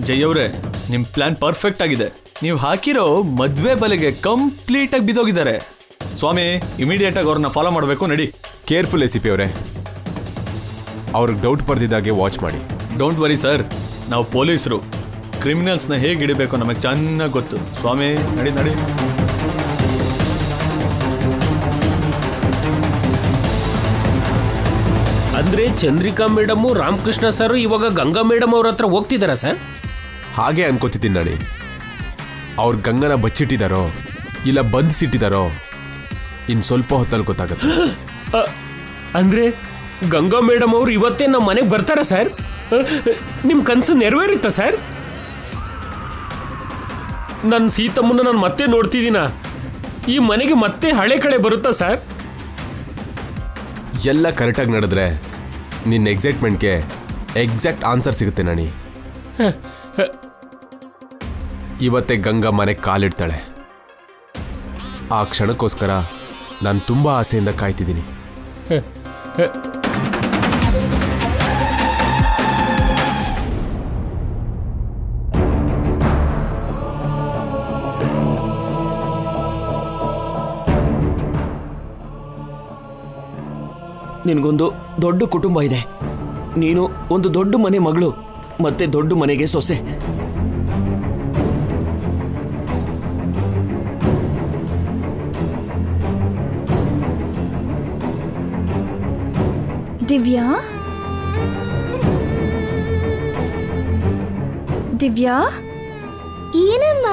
ಜೈ ಅವರೇ, ನಿಮ್ಮ plan perfect ಆಗಿದೆ. ನೀವು ಹಾಕಿರೋ ಮದುವೆ ಬಲೆಗೆ ಕಂಪ್ಲೀಟ್ ಆಗಿ ಬಿದ್ದೋಗಿದ್ದಾರೆ. ಸ್ವಾಮಿ, ಇಮಿಡಿಯೇಟ್ ಆಗಿ ಅವ್ರನ್ನ ಫಾಲೋ ಮಾಡಬೇಕು. ನಡಿ. ಕೇರ್ಫುಲ್ ACP ಅವರೇ, ಅವ್ರಿಗೆ ಡೌಟ್ ಬರ್ದಿದ್ದಾಗೆ ವಾಚ್ ಮಾಡಿ. ಡೋಂಟ್ ವರಿ ಸರ್, ನಾವು ಪೊಲೀಸರು. ಕ್ರಿಮಿನಲ್ಸ್ನ ಹೇಗೆ ಹಿಡಿಬೇಕು ನಮಗೆ ಚೆನ್ನಾಗಿ ಗೊತ್ತು. ಸ್ವಾಮಿ, ನಡಿ ನಡಿ. ಅಂದ್ರೆ ಚಂದ್ರಿಕಾ ಮೇಡಮು, ರಾಮಕೃಷ್ಣ ಸರ್ ಇವಾಗ ಗಂಗಾ ಮೇಡಮ್ ಅವ್ರ ಹತ್ರ ಹೋಗ್ತಿದಾರ ಸರ್? ಹಾಗೆ ಅನ್ಕೋತಿದ್ದೀನಿ ನಾಳೆ. ಅವ್ರು ಗಂಗನ ಬಚ್ಚಿಟ್ಟಿದಾರೋ ಇಲ್ಲ ಬಂಧಿಸಿಟ್ಟಿದಾರೋ ಇನ್ನು ಸ್ವಲ್ಪ ಹೊತ್ತಲ್ಲಿ ಗೊತ್ತಾಗುತ್ತೆ. ಅಂದ್ರೆ ಗಂಗಾ ಮೇಡಮ್ ಅವ್ರು ಇವತ್ತೇ ನಮ್ಮ ಮನೆಗೆ ಬರ್ತಾರ ಸರ್? ನಿಮ್ಮ ಕನಸು ನೆರವೇರುತ್ತಾ ಸರ್? ನನ್ನ ಸೀತಮ್ಮನ ನಾನು ಮತ್ತೆ ನೋಡ್ತಿದ್ದೀನ. ಈ ಮನೆಗೆ ಮತ್ತೆ ಹಳೆ ಕಡೆ ಬರುತ್ತಾ ಸರ್? ಎಲ್ಲ ಕರೆಕ್ಟಾಗಿ ನಡೆದ್ರೆ ನಿನ್ನ ಎಕ್ಸೈಟ್ಮೆಂಟ್ಗೆ ಎಕ್ಸಾಕ್ಟ್ ಆನ್ಸರ್ ಸಿಗುತ್ತೆ ನಾಣಿ. ಇವತ್ತೇ ಗಂಗಾ ಮನೆಗೆ ಕಾಲಿಡ್ತಾಳೆ. ಆ ಕ್ಷಣಕ್ಕೋಸ್ಕರ ನಾನು ತುಂಬ ಆಸೆಯಿಂದ ಕಾಯ್ತಿದ್ದೀನಿ. ನಿನಗೊಂದು ದೊಡ್ಡ ಕುಟುಂಬ ಇದೆ. ನೀನು ಒಂದು ದೊಡ್ಡ ಮನೆ ಮಗಳು, ಮತ್ತೆ ದೊಡ್ಡ ಮನೆಗೆ ಸೊಸೆ. ದಿವ್ಯಾ, ದಿವ್ಯಾ, ಏನಮ್ಮ?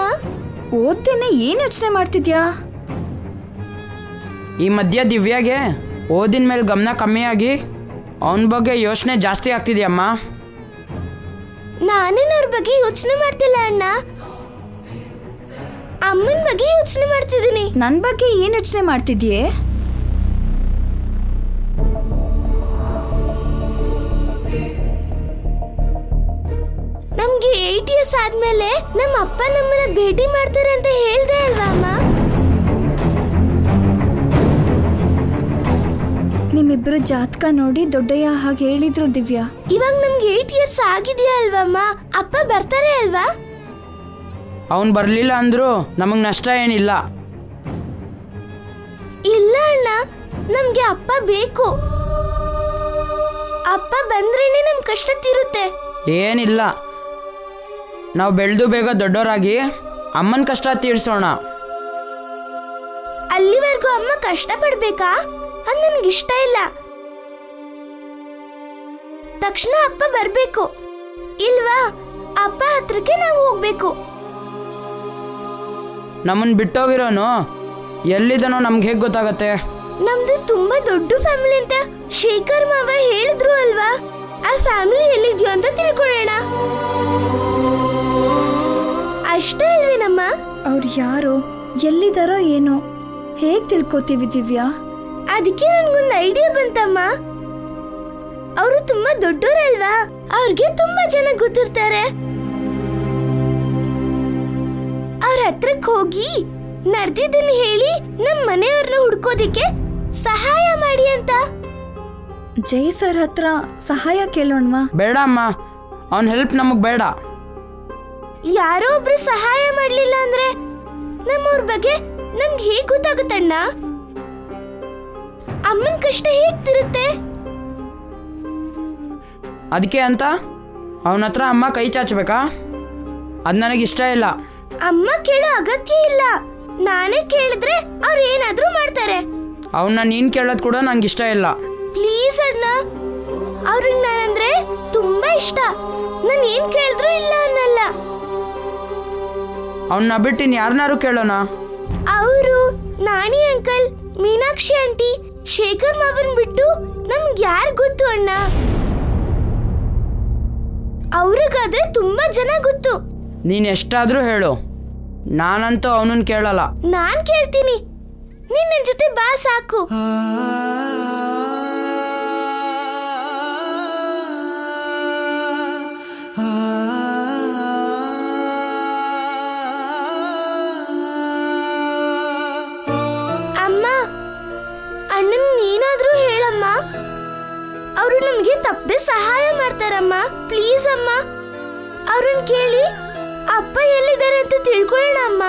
ಓದ್ದೇನೆ ಏನ್ ಯೋಚನೆ ಮಾಡ್ತಿದ್ಯಾ? ಈ ಮಧ್ಯ ದಿವ್ಯಾಗೆ ಓದಿನ ಮೇಲೆ ಗಮನ ಕಮ್ಮಿಯಾಗಿ ಅವನ ಬಗ್ಗೆ ಯೋಚನೆ ಜಾಸ್ತಿ ಆಗ್ತಿದ್ಯಮ್ಮ. ನಾನೇನು ಅವ್ರ ಬಗ್ಗೆ ಯೋಚನೆ ಮಾಡ್ತಿಲ್ಲ ಅಣ್ಣ, ಅಮ್ಮನ ಬಗ್ಗೆ ಯೋಚನೆ ಮಾಡ್ತಿದ್ದೀನಿ. ನನ್ ಬಗ್ಗೆ ಏನ್ ಯೋಚನೆ ಮಾಡ್ತಿದ್ಯೆ? ನಮ್ಗೆ 8 years ಆದ್ಮೇಲೆ ನಮ್ಮ ಅಪ್ಪ ನಮ್ಮನ್ನ ಭೇಟಿ ಮಾಡ್ತಾರೆ ಅಂತ ಹೇಳ್ದೆ ಅಲ್ವಾ ಅಮ್ಮ? ನಿಮ್ಮಿಬ್ರು ಜಾತಕ ನೋಡಿ ದೊಡ್ಡಯ್ಯ ಹಾಗೆ ಹೇಳಿದ್ರು ದಿವ್ಯಾ. ಇವಾಗ ನಮ್ಗೆ 8 years ಆಗಿದೆಯಾ ಅಲ್ವಾ ಅಮ್ಮ? ಅಪ್ಪ ಬರ್ತಾರೆ ಅಲ್ವಾ? ಅವನು ಬರಲಿಲ್ಲ ಅಂದ್ರು ನಮಗೆ ನಷ್ಟ ಏನಿಲ್ಲ. ಇಲ್ಲ ಅಣ್ಣ, ನಮ್ಗೆ ಅಪ್ಪ ಬೇಕು. ಅಪ್ಪ ಬಂದ್ರೇನೆ ನಮ್ ಕಷ್ಟ ತೀರುತ್ತೆ. ಏನಿಲ್ಲ, ನಾವು ಬೆಳೆದು ಬೇಗ ದೊಡ್ಡವರಾಗಿ ಅಮ್ಮನ ಕಷ್ಟ ತೀರ್ಸೋಣ. ಅಲ್ಲಿವರೆಗೂ ಅಮ್ಮ ಕಷ್ಟ ಪಡ್ಬೇಕಾ? ಅದು ನನಗಿಷ್ಟ ಇಲ್ಲ. ತಕ್ಷಣ ಅಪ್ಪ ಬರ್ಬೇಕು, ಇಲ್ವಾ? ಅಪ್ಪ ಹತ್ರಕ್ಕೆ ನಾವು ಹೋಗ್ಬೇಕು. ನಮ್ಮನ್ನು ಬಿಟ್ಟೋಗಿರೋನು ಎಲ್ಲಿದನೋ ನಮ್ಗೆ ಹೇಗೆ ಗೊತ್ತಾಗತ್ತೆ? ನಮ್ದು ತುಂಬಾ ದೊಡ್ಡ ಫ್ಯಾಮಿಲಿ ಅಂತ ಶೇಖರ್ ಮಾವ ಹೇಳಿದ್ರು ಅಲ್ವಾ? ಆ ಫ್ಯಾಮಿಲಿ ಎಲ್ಲಿದ್ಯೋ ಅಂತ ತಿಳ್ಕೊಳ್ಳೋಣ ಅಷ್ಟೇ ಅಲ್ವೇನಮ್ಮ? ಅವ್ರು ಯಾರೋ, ಎಲ್ಲಿದಾರೋ ಏನೋ, ಹೇಗ್ ತಿಳ್ಕೊತೀವಿ ದಿವ್ಯಾ? ಅದಕ್ಕೆ ನನ್ಗೊಂದು ಐಡಿಯಾ ಬಂತಮ್ಮ. ಅವರು ತುಂಬಾ ದೊಡ್ಡೋರಲ್ವಾ, ಅವ್ರಿಗೆ ತುಂಬಾ ಜನ ಗೊತ್ತಿರ್ತಾರೆ. ಅವ್ರ ಹತ್ರಕ್ ಹೋಗಿ ನಡೆದಿದ್ದನ್ನ ಹೇಳಿ ನಮ್ ಮನೆಯವ್ರನ್ನ ಹುಡ್ಕೋದಿಕ್ಕೆ ಸಹಾಯ ಮಾಡಿ ಅಂತ. ಜೈ ಸರ್ ಹತ್ರ ಸಹಾಯ ಕೇಳೋಣವಾ? ಬೇಡ ಅಮ್ಮ, ಅವನ ಹೆಲ್ಪ್ ನಮಗೆ ಬೇಡ. ಯಾರೋ ಒಬ್ರು ಸಹಾಯ ಮಾಡ್ಲಿಲ್ಲ ಅಂದ್ರೆ ನಮ್ಮವ್ರ ಬಗ್ಗೆ ನಮ್ಗೆ ಹೇಗ್ ಗೊತ್ತಾಗುತ್ತಣ್ಣ? ಅಮ್ಮನ ಕಷ್ಟ ಹೇಗ್ತಿರುತ್ತೆ? ಅದಕ್ಕೆ ಅಂತ ಅವನ ಹತ್ರ ಅಮ್ಮ ಕೈ ಚಾಚಬೇಕಾ? ಅದು ನನಗಿಷ್ಟ ಇಲ್ಲ. ಅಮ್ಮ ಕೇಳೋ ಅಗತ್ಯ ಇಲ್ಲ, ನಾನೇ ಕೇಳಿದ್ರೆ ಅವ್ರು ಏನಾದ್ರೂ ಮಾಡ್ತಾರೆ. ಅವನ್ನ ನೀನು ಕೇಳೋದು ಕೂಡ ನಂಗೆ ಇಷ್ಟ ಇಲ್ಲ. ಪ್ಲೀಸ್ ಅಣ್ಣ, ಅವ್ರಿಗೆ ನಾನಂದ್ರೆ ತುಂಬಾ ಇಷ್ಟ. ನಾನು ಏನ್ ಕೇಳಿದ್ರು ಇಲ್ಲ ಅನ್ನಲ್ಲ. ಅವನ್ನ ಬಿಟ್ಟು ಯಾರನ್ನಾರು ಕೇಳೋಣ? ಅವರು ನಾಣಿ ಅಂಕಲ್, ಮೀನಾಕ್ಷಿ ಆಂಟಿ, ಶೇಖರ್ ಮಾವನ್ ಬಿಟ್ಟು ನಮ್ಗೆ ಯಾರು ಗೊತ್ತು ಅಣ್ಣ? ಅವ್ರಿಗಾದ್ರೆ ತುಂಬಾ ಜನ ಗೊತ್ತು. ನೀನು ಎಷ್ಟಾದರೂ ಹೇಳು, ನಾನಂತೂ ಅವನನ್ನು ಕೇಳಲ್ಲ. ನಾನ್ ಕೇಳ್ತೀನಿ, ನೀನ್ ನನ್ ಜೊತೆ ಬಾ ಸಾಕು. ಅಮ್ಮ, ಅಣ್ಣನ್ ನೀನಾದ್ರೂ ಹೇಳಮ್ಮ. ಅವರು ನಮ್ಗೆ ತಪ್ಪದೆ ಸಹಾಯ ಮಾಡ್ತಾರಮ್ಮ. ಪ್ಲೀಸ್ ಅಮ್ಮ, ಅವ್ರನ್ನ ಕೇಳಿ ಅಪ್ಪ ಎಲ್ಲಿದ್ದಾರೆ ಅಂತ ತಿಳ್ಕೊಳ್ಳೋಣ ಅಮ್ಮ.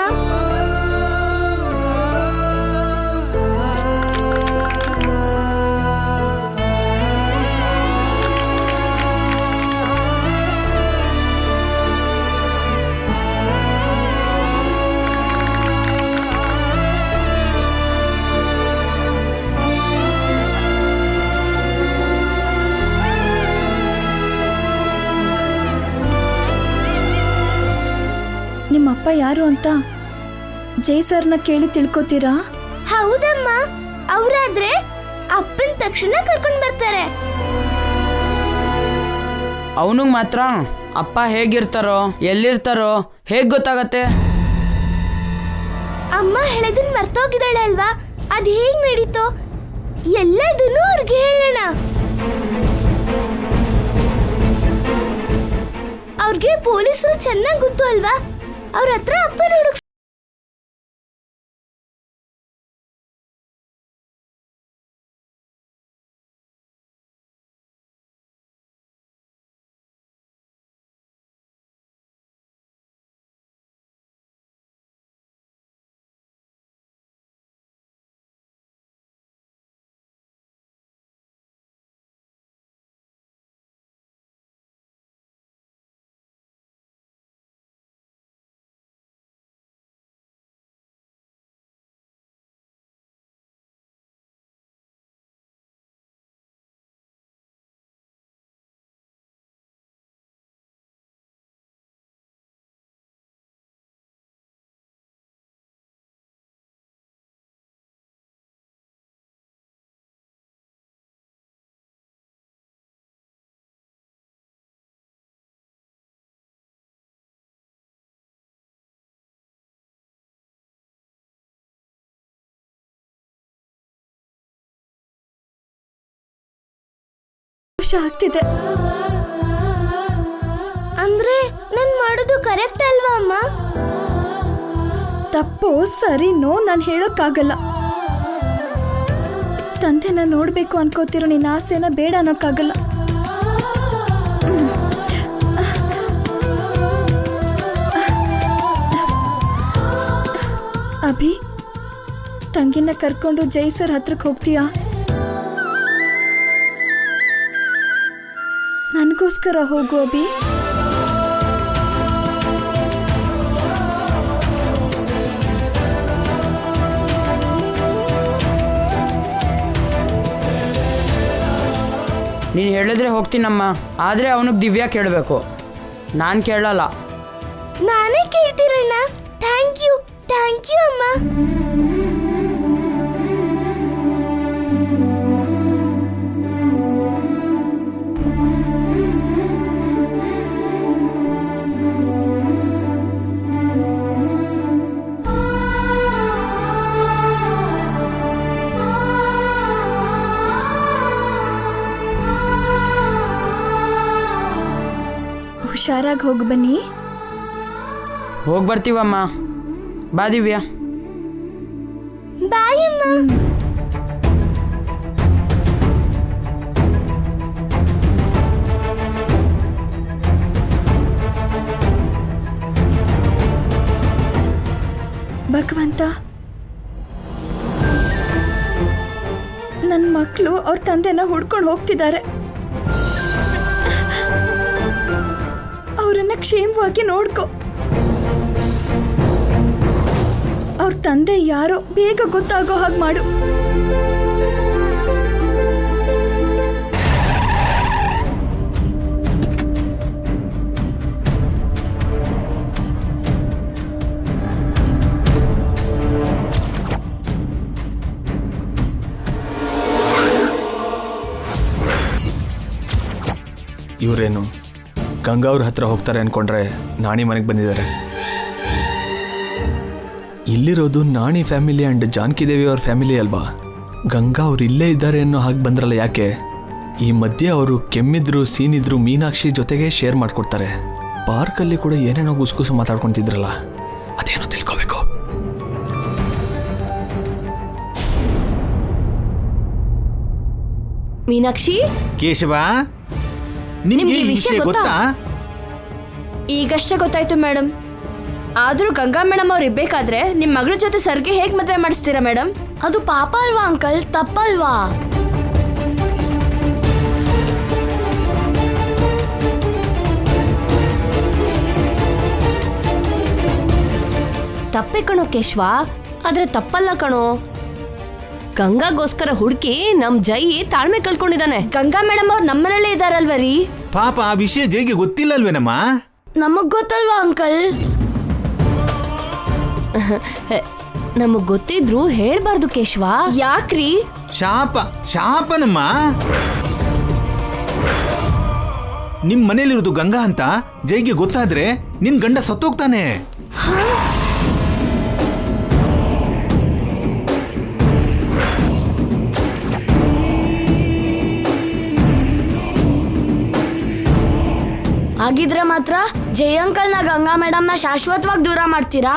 ನಿಮ್ಮಪ್ಪ ಯಾರು ಅಂತ ಜೈ ಸರ್ನ ಕೇಳಿ ತಿಳ್ಕೊತೀರಾ? ಹೌದಮ್ಮ, ಅವರಾದ್ರೆ ಅಪ್ಪನ ತಕ್ಷಣ ಕರ್ಕೊಂಡ್ ಬರ್ತಾರೆ. ಅವನಿಗೆ ಮಾತ್ರ ಅಪ್ಪ ಹೇಗಿರ್ತಾರೋ ಎಲ್ಲಿರ್ತಾರೋ ಹೇಗೆ ಗೊತ್ತಾಗತ್ತೆ? ಅಮ್ಮ ಹೇಳೋದನ್ನ ಮರ್ತೋಗಿದ್ದಾಳೆ ಅಲ್ವಾ, ಅದ್ ಹೇಗ್ ನಡೀತೋ ಎಲ್ಲದನ್ನೂ ಅವ್ರಿಗೆ ಹೇಳೋಣ. ಅವ್ರಿಗೆ ಪೊಲೀಸರು ಚೆನ್ನಾಗಿ ಗೊತ್ತು ಅಲ್ವಾ, ಅವ್ರ ಹತ್ರ ಅಪ್ಪನ ಹುಡುಗ. ಆಗ್ತಿದೆ ಅಂದ್ರೆ ನನ್ ಮಾಡೋದು ಕರೆಕ್ಟ್ ಅಲ್ವಾ ಅಮ್ಮ? ತಪ್ಪು ಸರಿನೋ ನಾನು ಹೇಳೋಕ್ಕಾಗಲ್ಲ. ತಂದೆನ ನೋಡ್ಬೇಕು ಅನ್ಕೋತಿರೋ ನಿನ್ನ ಆಸೆನ ಬೇಡ ಅನ್ನೋಕ್ಕಾಗಲ್ಲ. ಅಭಿ, ತಂಗಿನ ಕರ್ಕೊಂಡು ಜೈ ಸರ್ ಹತ್ರಕ್ಕೆ ಹೋಗ್ತೀಯಾ? ನನಗೋಸ್ಕರ ಹೋಗು ಅಭಿ. ನೀನು ಹೇಳಿದ್ರೆ ಹೋಗ್ತೀನಮ್ಮ, ಆದರೆ ಅವನಿಗೆ ದಿವ್ಯಾ ಕೇಳಬೇಕು, ನಾನು ಕೇಳಲ್ಲ. ನಾನೇ ಕೇಳ್ತೀರಣ್ಣ. ಥ್ಯಾಂಕ್ ಯು ಅಮ್ಮ. ಹುಷಾರಾಗಿ ಹೋಗಿ ಬನ್ನಿ. ಹೋಗಿ ಬರ್ತೀವಮ್ಮ. ಬಾ ದಿವ್ಯಾ. ಬಾಯ್ ಅಮ್ಮ. ಭಗವಂತ, ನನ್ನ ಮಕ್ಕಳು ಅವ್ರ ತಂದೆನ ಹುಡ್ಕೊಂಡು ಹೋಗ್ತಿದ್ದಾರೆ. ಅವರನ್ನ ಕ್ಷೇಮವಾಗಿ ನೋಡ್ಕೊ. ಅವ್ರ ತಂದೆ ಯಾರೋ ಬೇಗ ಗೊತ್ತಾಗೋ ಹಾಗೆ ಮಾಡು. ಇವರೇನು ಗಂಗಾ ಅವ್ರ ಹತ್ರ ಹೋಗ್ತಾರೆ ಅನ್ಕೊಂಡ್ರೆ ನಾಣಿ ಮನೆಗೆ ಬಂದಿದ್ದಾರೆ. ಇಲ್ಲಿರೋದು ನಾಣಿ ಫ್ಯಾಮಿಲಿ ಆ್ಯಂಡ್ ಜಾನಕಿ ದೇವಿ ಅವ್ರ ಫ್ಯಾಮಿಲಿ ಅಲ್ವಾ? ಗಂಗಾ ಅವ್ರು ಇಲ್ಲೇ ಇದ್ದಾರೆ ಅನ್ನೋ ಹಾಗೆ ಬಂದ್ರಲ್ಲ ಯಾಕೆ? ಈ ಮಧ್ಯೆ ಅವರು ಕೆಮ್ಮಿದ್ರು ಸೀನಿದ್ರು ಮೀನಾಕ್ಷಿ ಜೊತೆಗೆ ಶೇರ್ ಮಾಡ್ಕೊಡ್ತಾರೆ. ಪಾರ್ಕಲ್ಲಿ ಕೂಡ ಏನೇನೋ ಗುಸುಗುಸು ಮಾತಾಡ್ಕೊತಿದ್ರಲ್ಲ, ಅದೇನೋ ತಿಳ್ಕೋಬೇಕು. ಮೀನಾಕ್ಷಿ, ಕೇಶವ, ನಿಮ್ಗೆ ಈ ವಿಷಯ ಗೊತ್ತಾ? ಈಗಷ್ಟೇ ಗೊತ್ತಾಯ್ತು ಮೇಡಮ್. ಆದ್ರೂ ಗಂಗಾ ಮೇಡಮ್ ಅವ್ರು ಇರ್ಬೇಕಾದ್ರೆ ನಿಮ್ ಮಗಳ ಜೊತೆ ಸರ್ಗೆ ಹೇಗ್ ಮದ್ವೆ ಮಾಡಿಸ್ತೀರಾ ಮೇಡಮ್? ಅದು ಪಾಪ ಅಲ್ವಾ ಅಂಕಲ್, ತಪ್ಪಲ್ವಾ? ತಪ್ಪೆ ಕಣೋ ಕೇಶವ, ಆದ್ರೆ ತಪ್ಪಲ್ಲ ಕಣೋ. ಗಂಗಾಗೋಸ್ಕರ ಹುಡುಕಿ ನಮ್ ಜೈ ತಾಳ್ಮೆ ಕಳ್ಕೊಂಡಿದ್ದಾನೆ. ಗಂಗಾ ಮೇಡಮ್ ಅವ್ರು ನಮ್ಮನೇಲೇ ಇದಾರಲ್ವ ರೀ? ಪಾಪ ಆ ವಿಷಯ ಜೈಗೆ ಗೊತ್ತಿಲ್ಲಲ್ವೇನಮ್ಮ? ನಮಗ್ ಗೊತ್ತಲ್ವಾ ಅಂಕಲ್? ನಮಗ್ ಗೊತ್ತಿದ್ರು ಹೇಳ್ಬಾರ್ದು ಕೇಶವ. ಯಾಕ್ರಿ? ಶಾಪನಮ್ಮ. ನಿಮ್ ಮನೇಲಿರೋದು ಗಂಗಾ ಅಂತ ಜೈಗೆ ಗೊತ್ತಾದ್ರೆ ನಿನ್ ಗಂಡ ಸತ್ತೋಗ್ತಾನೆ. ಹಾಗಿದ್ರೆ ಮಾತ್ರ ಜೈ ಅಂಕಲ್ನ ಗಂಗಾ ಮೇಡಮ್ನ ಶಾಶ್ವತವಾಗಿ ದೂರ ಮಾಡ್ತೀರಾ?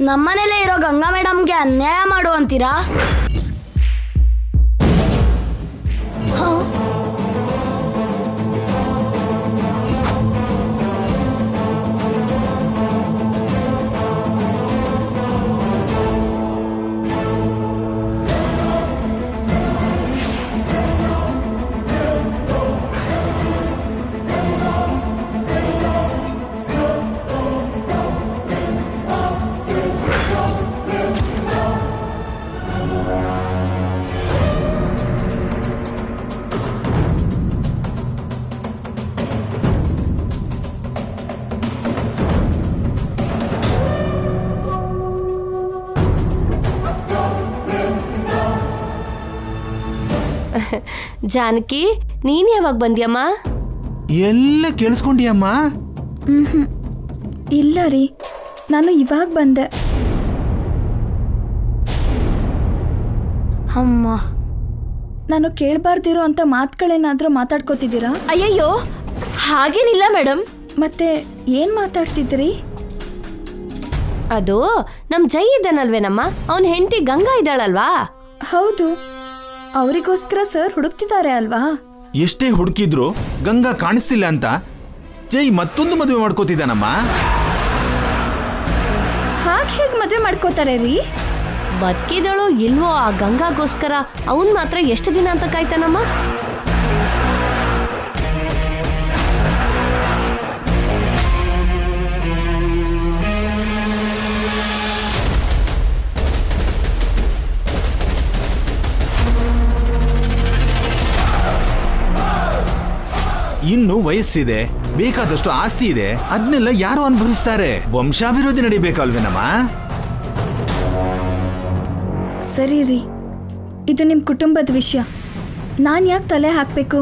ನಮ್ಮನೇಲೇ ಇರೋ ಗಂಗಾ ಮೇಡಮ್ಗೆ ಅನ್ಯಾಯ ಮಾಡು ಅಂತೀರಾ? ಜಾನಕಿ, ನೀನ್ ಯಾವಾಗ ಬಂದ್ಯಮ್ಮ? ಎಲ್ಲ ಕೇಳಿಸ್ಕೊಂಡಿಯಮ್ಮ? ಇಲ್ಲ ರೀ, ನಾನು ಇವಾಗ ಬಂದೆ. ಅಮ್ಮ, ನಾನು ಕೇಳಬಾರ್ದಿರೋ ಅಂತ ಮಾತುಗಳೇನಾದ್ರೂ ಮಾತಾಡ್ಕೋತಿದ್ದೀರಾ? ಅಯ್ಯಯ್ಯೋ, ಹಾಗೇನಿಲ್ಲ ಮೇಡಮ್. ಮತ್ತೆ ಏನ್ ಮಾತಾಡ್ತಿದ್ರಿ? ಅದು ನಮ್ ಜೈ ಇದ್ದಾನಲ್ವೇನಮ್ಮ, ಅವನ್ ಹೆಂಡತಿ ಗಂಗಾ ಇದ್ದಾಳಲ್ವಾ? ಹೌದು, ಅವರಿಗೋಸ್ಕರ ಸರ್ ಹುಡುಕ್ತಿದ್ದಾರೆ ಅಲ್ವಾ? ಎಷ್ಟೇ ಹುಡುಕಿದ್ರು ಗಂಗಾ ಕಾಣಿಸ್ತಿಲ್ಲ ಅಂತ ಜೈ ಮತ್ತೊಂದು ಮದುವೆ ಮಾಡ್ಕೋತಿದ್ದಾನಮ್ಮ. ಹಾಗೆ ಹೇಗೆ ಮದುವೆ ಮಾಡ್ಕೋತಾರೆ ರೀ? ಬದುಕಿದಳೋ ಇಲ್ವೋ ಆ ಗಂಗಾಗೋಸ್ಕರ ಅವನ್ ಮಾತ್ರ ಎಷ್ಟು ದಿನ ಅಂತ ಕಾಯ್ತಾನಮ್ಮ? ಇನ್ನು ವಯಸ್ಸಿದೆ, ಬೇಕಾದಷ್ಟು ಆಸ್ತಿ ಇದೆ, ಅದನ್ನೆಲ್ಲ ಯಾರು ಅನುಭವಿಸ್ತಾರೆ? ವಂಶಾಭಿವೃದ್ಧಿ ನಡಿಬೇಕಲ್ವೇನಮ್ಮ? ಸರಿ ರೀ, ಇದು ನಿಮ್ಮ ಕುಟುಂಬದ ವಿಷಯ, ನಾನು ಯಾಕೆ ತಲೆ ಹಾಕಬೇಕು?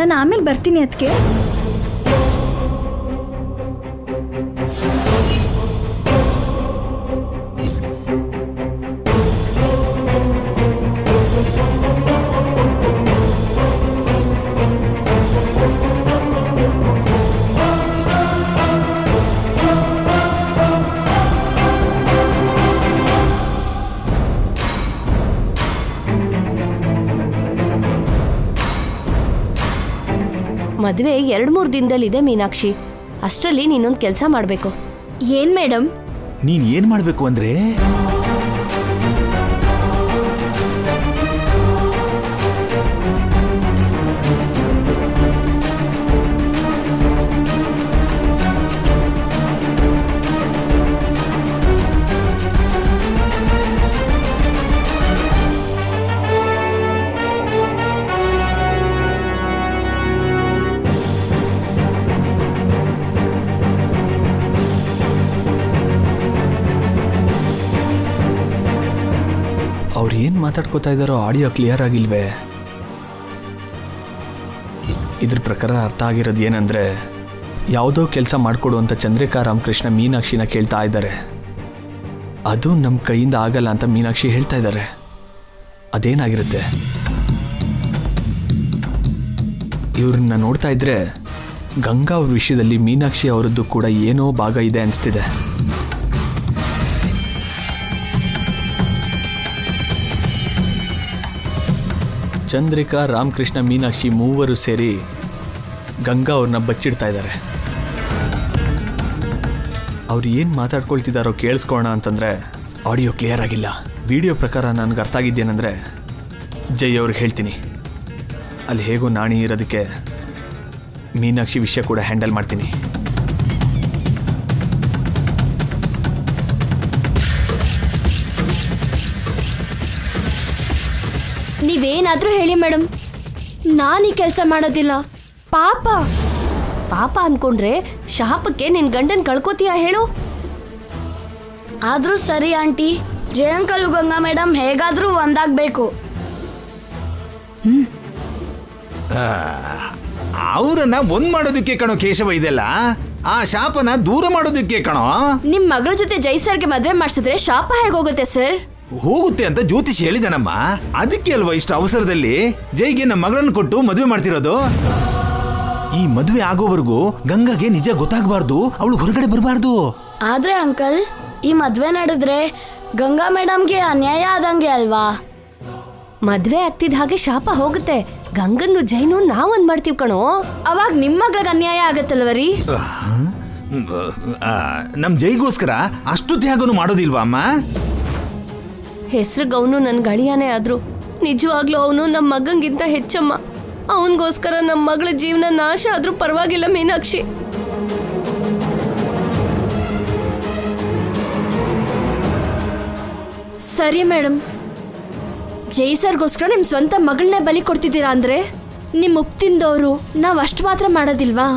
ನಾನು ಆಮೇಲೆ ಬರ್ತೀನಿ ಅದಕ್ಕೆ. ಮದುವೆ 2-3 ದಿನದಲ್ಲಿದೆ ಮೀನಾಕ್ಷಿ. ಅಷ್ಟರಲ್ಲಿ ನೀನೊಂದು ಕೆಲಸ ಮಾಡಬೇಕು. ಏನ್ ಮೇಡಮ್? ನೀನ್ ಏನ್ ಮಾಡ್ಬೇಕು ಅಂದ್ರೆ, ಅವ್ರು ಏನು ಮಾತಾಡ್ಕೋತಾ ಇದ್ದಾರೋ ಆಡಿಯೋ ಕ್ಲಿಯರ್ ಆಗಿಲ್ವೇ? ಇದ್ರ ಪ್ರಕಾರ ಅರ್ಥ ಆಗಿರೋದು ಏನಂದರೆ, ಯಾವುದೋ ಕೆಲಸ ಮಾಡಿಕೊಡು ಅಂತ ಚಂದ್ರಿಕಾ ರಾಮಕೃಷ್ಣ ಮೀನಾಕ್ಷಿನ ಕೇಳ್ತಾ ಇದ್ದಾರೆ. ಅದು ನಮ್ಮ ಕೈಯಿಂದ ಆಗಲ್ಲ ಅಂತ ಮೀನಾಕ್ಷಿ ಹೇಳ್ತಾ ಇದ್ದಾರೆ. ಅದೇನಾಗಿರುತ್ತೆ? ಇವ್ರನ್ನ ನೋಡ್ತಾ ಇದ್ರೆ ಗಂಗಾ ಅವ್ರ ವಿಷಯದಲ್ಲಿ ಮೀನಾಕ್ಷಿ ಅವರದ್ದು ಕೂಡ ಏನೋ ಭಾಗ ಇದೆ ಅನಿಸ್ತಿದೆ. ಚಂದ್ರಿಕಾ, ರಾಮಕೃಷ್ಣ, ಮೀನಾಕ್ಷಿ ಮೂವರು ಸೇರಿ ಗಂಗಾ ಅವ್ರನ್ನ ಬಚ್ಚಿಡ್ತಾ ಇದ್ದಾರೆ. ಅವ್ರು ಏನು ಮಾತಾಡ್ಕೊಳ್ತಿದ್ದಾರೋ ಕೇಳಿಸ್ಕೋಣ ಅಂತಂದರೆ ಆಡಿಯೋ ಕ್ಲಿಯರ್ ಆಗಿಲ್ಲ. ವಿಡಿಯೋ ಪ್ರಕಾರ ನನಗೆ ಅರ್ಥ ಆಗಿದ್ದೇನೆಂದರೆ ಜೈ ಅವ್ರಿಗೆ ಹೇಳ್ತೀನಿ, ಅಲ್ಲಿ ಹೇಗೋ ನಾಣಿ ಇರೋದಕ್ಕೆ ಮೀನಾಕ್ಷಿ ವಿಷಯ ಕೂಡ ಹ್ಯಾಂಡಲ್ ಮಾಡ್ತೀನಿ. ನೀವೇನಾದ್ರೂ ಹೇಳಿ ಮೇಡಮ್, ನಾನು ಈ ಕೆಲಸ ಮಾಡೋದಿಲ್ಲ. ಪಾಪ ಪಾಪ ಅನ್ಕೊಂಡ್ರೆ ಶಾಪಕ್ಕೆ ನಿನ್ ಗಂಡನ್ ಕಳ್ಕೊತೀಯ ಹೇಳು? ಆದ್ರೂ ಸರಿ ಆಂಟಿ, ಜಯಂಕಲು ಗಂಗಾ ಮೇಡಮ್ ಹೇಗಾದ್ರೂ ಒಂದಾಗ್ಬೇಕು. ಅವರನ್ನ ಒಂದ್ ಮಾಡೋದಕ್ಕೆ ಕಣೋ ಕೇಶವ ಇದೆಲ್ಲ, ಆ ಶಾಪನ ದೂರ ಮಾಡೋದಕ್ಕೆ ಕಣೋ. ನಿಮ್ ಮಗಳ ಜೊತೆ ಜೈ ಸರ್ಗೆ ಮದ್ವೆ ಮಾಡ್ಸಿದ್ರೆ ಶಾಪ ಹೇಗೋಗುತ್ತೆ ಸರ್? ಹೋಗುತ್ತೆ ಅಂತ ಜ್ಯೋತಿಷ್ ಹೇಳಿದನಮ್ಮ. ಅದಕ್ಕೆ ಅಲ್ವಾ ಇಷ್ಟು ಅವಸರದಲ್ಲಿ ಜೈಗೆ ನಮ್ಮ ಮಗಳನ್ನು ಕೊಟ್ಟು ಮದುವೆ ಮಾಡ್ತಿರೋದು. ಈ ಮದುವೆ ಆಗೋವರೆಗೂ ಗಂಗಾಗೆ ನಿಜ ಗೊತ್ತಾಗಬಾರ್ದು, ಅವಳು ಹೊರಗಡೆ ಬರಬಾರ್ದು. ಆದ್ರೆ ಅಂಕಲ್, ಈ ಮದ್ವೆ ನಡೆದ್ರೆ ಗಂಗಾ ಮೇಡಮ್ಗೆ ಅನ್ಯಾಯ ಆದಂಗೆ ಅಲ್ವಾ? ಮದ್ವೆ ಆಗ್ತಿದ್ ಹಾಗೆ ಶಾಪ ಹೋಗುತ್ತೆ. ಗಂಗನ್ನು ಜೈನು ನಾವೊಂದ್ ಮಾಡ್ತೀವಿ ಕಣೋ. ಅವಾಗ ನಿಮ್ ಮಗಳಿಗೆ ಅನ್ಯಾಯ ಆಗತ್ತಲ್ವರಿ? ನಮ್ ಜೈಗೋಸ್ಕರ ಅಷ್ಟು ತ್ಯಾಗನು ಮಾಡೋದಿಲ್ವಾ ಅಮ್ಮ? ಹೆಸ್ರಿಗೆ ಅವನು ನನ್ ಗಳಿಯಾನೇ ಆದ್ರು ನಿಜವಾಗ್ಲೂ ಅವನು ನಮ್ಮ ಮಗಂಗಿಂತ ಹೆಚ್ಚಮ್ಮ. ಅವನಿಗೋಸ್ಕರ ನಮ್ಮ ಮಗಳ ಜೀವನ ನಾಶ ಆದ್ರೂ ಪರವಾಗಿಲ್ಲ ಮೀನಾಕ್ಷಿ. ಸರಿ ಮೇಡಮ್, ಜೈ ಸರ್ಗೋಸ್ಕರ ನಿಮ್ ಸ್ವಂತ ಮಗಳನ್ನೇ ಬಲಿ ಕೊಡ್ತಿದ್ದೀರಾ ಅಂದ್ರೆ ನಿಮ್ ಉಪ್ಪು ತಿಂದವರು ನಾವ್ ಅಷ್ಟು ಮಾತ್ರ ಮಾಡೋದಿಲ್ವಾ?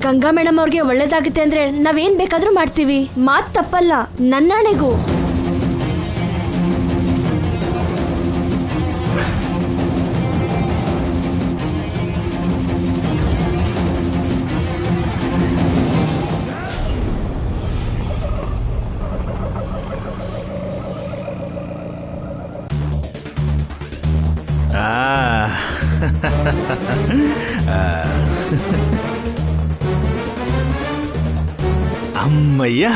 ಗಂಗಾ ಮೇಡಮ್ ಅವ್ರಿಗೆ ಒಳ್ಳೇದಾಗುತ್ತೆ ಅಂದ್ರೆ ನಾವೇನ್ ಬೇಕಾದ್ರೂ ಮಾಡ್ತೀವಿ. ಮಾತ್ ತಪ್ಪಲ್ಲ, ನನ್ನಾಣೆಗೂ. ಅಮ್ಮಯ್ಯ,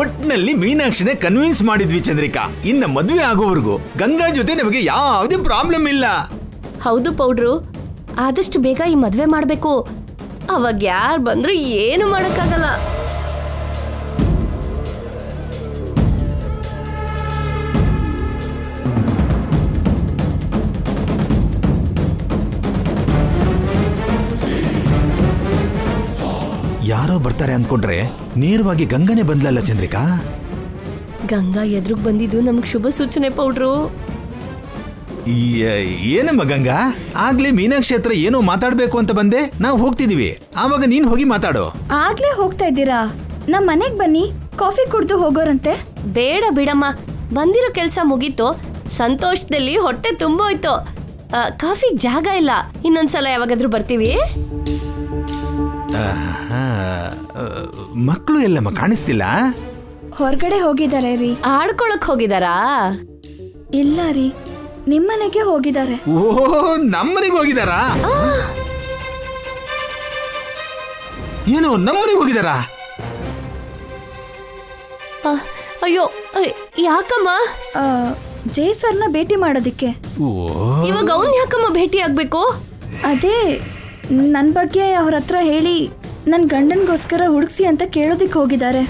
ಒಟ್ನಲ್ಲಿ ಮೀನಾಕ್ಷಿನೇ ಕನ್ವಿನ್ಸ್ ಮಾಡಿದ್ವಿ ಚಂದ್ರಿಕಾ. ಇನ್ನ ಮದುವೆ ಆಗೋವರೆಗೂ ಗಂಗಾ ಜೊತೆ ನಮಗೆ ಯಾವುದೇ ಪ್ರಾಬ್ಲಮ್ ಇಲ್ಲ. ಹೌದು ಪೌಡ್ರು, ಆದಷ್ಟು ಬೇಗ ಈ ಮದ್ವೆ ಮಾಡ್ಬೇಕು. ಅವಾಗ ಯಾರು ಬಂದ್ರು ಏನು ಮಾಡಕ್ಕಾಗಲ್ಲ. ಯಾರೋ ಬರ್ತಾರೆ ಅನ್ಕೊಂಡ್ರೆ ನೇರವಾಗಿ ಗಂಗನೇ ಬಂದ್ಲಲ್ಲ ಚಂದ್ರಿಕಾ. ಗಂಗಾ ಎದುರು ಬಂದಿದ್ದು ನಮ್ಗೆ ಶುಭ ಸೂಚನೆ ಪೌಡ್ರು. ಏನಮ್ಮ ಗಂಗಾ, ಆಗ್ಲೇ ಮೀನಾಕ್ಷಿ ಹತ್ರ ಏನೋ ಮಾತಾಡ್ಬೇಕು ಅಂತ ಬಂದೆ. ನಾವು ಹೋಗ್ತಿದೀವಿ, ಆವಾಗ ನೀನ್ ಹೋಗಿ ಮಾತಾಡು. ಆಗ್ಲೇ ಹೋಗ್ತಾ ಇದ್ದೀರಾ? ನಮ್ ಮನೆಗ್ ಬನ್ನಿ, ಕಾಫಿ ಕುಡ್ದು ಹೋಗೋರಂತೆ. ಬೇಡ ಬಿಡಮ್ಮ, ಬಂದಿರೋ ಕೆಲ್ಸ ಮುಗೀತು. ಸಂತೋಷದಲ್ಲಿ ಹೊಟ್ಟೆ ತುಂಬೋಯ್ತು. ಕಾಫಿಗೆ ಜಾಗ ಇಲ್ಲ, ಇನ್ನೊಂದ್ಸಲ ಯಾವಾಗಾದ್ರೂ ಬರ್ತೀವಿ. ಮಕ್ಕಳು ಎಲ್ಲಮ್ಮ ಕಾಣಿಸ್ತಿಲ್ಲ? ಹೊರಗಡೆ ಹೋಗಿದ್ದಾರೆ ರೀ. ಆಡ್ಕೊಳಕ್ ಹೋಗಿದಾರಾ? ಇಲ್ಲ ರೀ, ನಿಮ್ಮನೆಗೆ ಹೋಗಿದ್ದಾರೆ. ಓಹೋ, ನಮ್ಮನೆಗೆ ಹೋಗಿದಾರಾ? ಏನು ನಮ್ಮನೆಗೆ ಹೋಗಿದಾರಾ? ಅಯ್ಯೋ, ಯಾಕಮ್ಮ? ಜೈ ಸರ್ನ ಭೇಟಿ ಮಾಡೋದಿಕ್ಕೆ. ಇವಾಗ ಅವ್ನ್ ಯಾಕಮ್ಮ ಭೇಟಿ ಆಗ್ಬೇಕು? ಅದೇ ನನ್ನ ಬಗ್ಗೆ ಅವ್ರ ಹತ್ರ ಹೇಳಿ ನನ್ನ ಗಂಡನ್ಗೋಸ್ಕರ ಹುಡುಕ್ಸಿ ಅಂತ ಕೇಳೋದಿಕ್ ಹೋಗಿದ್ದಾರೆ.